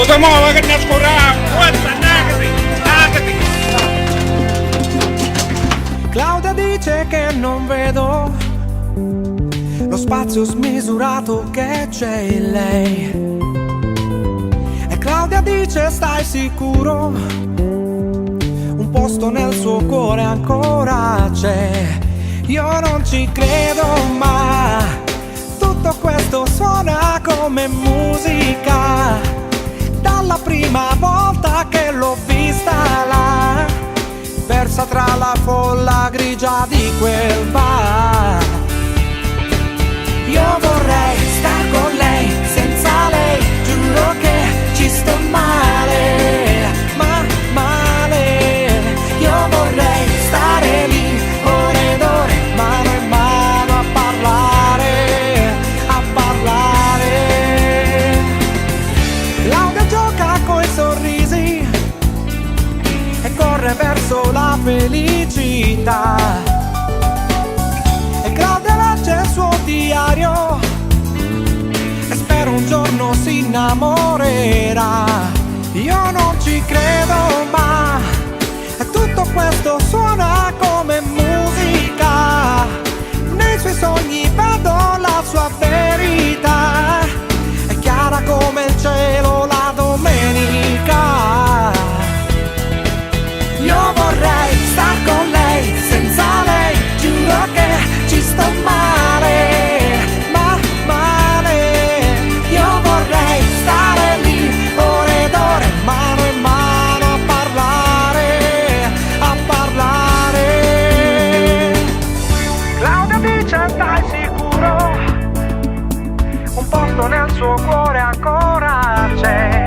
Oh, ti muovo che ne scuravo! Guarda, nagati! Claudia dice che non vedo lo spazio smisurato che c'è in lei. E Claudia dice stai sicuro, un posto nel suo cuore ancora c'è. Io non ci credo, ma tutto questo suona come musica. Dalla prima volta che l'ho vista là, persa tra la folla grigia di quel bar. Io vorrei star con lei, senza lei giuro che ci sto male, ma male. Io vorrei stare lì ore ed ore, mano in mano a parlare, a parlare. Claudia gioca coi sorrisi e corre verso la felicità. E Claudia legge il suo diario e spero un giorno si innamorerà. Io non ci credo, ma tutto questo suona come musica. Nei suoi sogni vedo la sua verità, è chiara come il cielo la domenica. Io vorrei star con lei, senza lei giuro che ci sto male, ma male. Io vorrei stare lì ore ed ore, mano in mano a parlare, a parlare. Claudia dice stai sicuro, un posto nel suo cuore ancora c'è.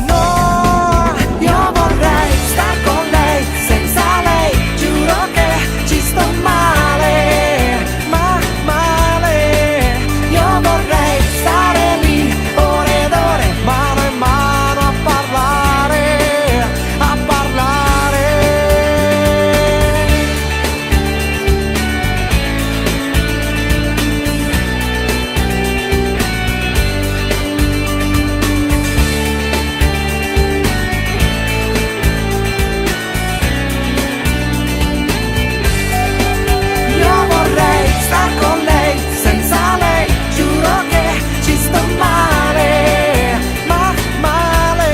No, io vorrei star con lei, senza lei giuro che ci sto male, ma male. Io vorrei stare lì ore ed ore, mano in mano a parlare, a parlare. Io vorrei star con lei, senza lei giuro che ci sto male, ma male.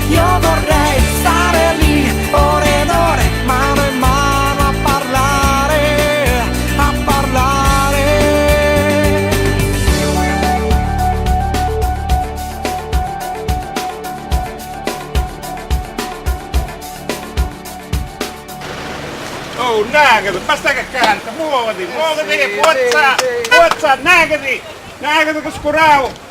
Io vorrei stare lì ore ed ore, mano in mano a parlare, a parlare. Oh, nagati, basta che canta, muoviti, muoviti, forza, forza, nagati che scuravo!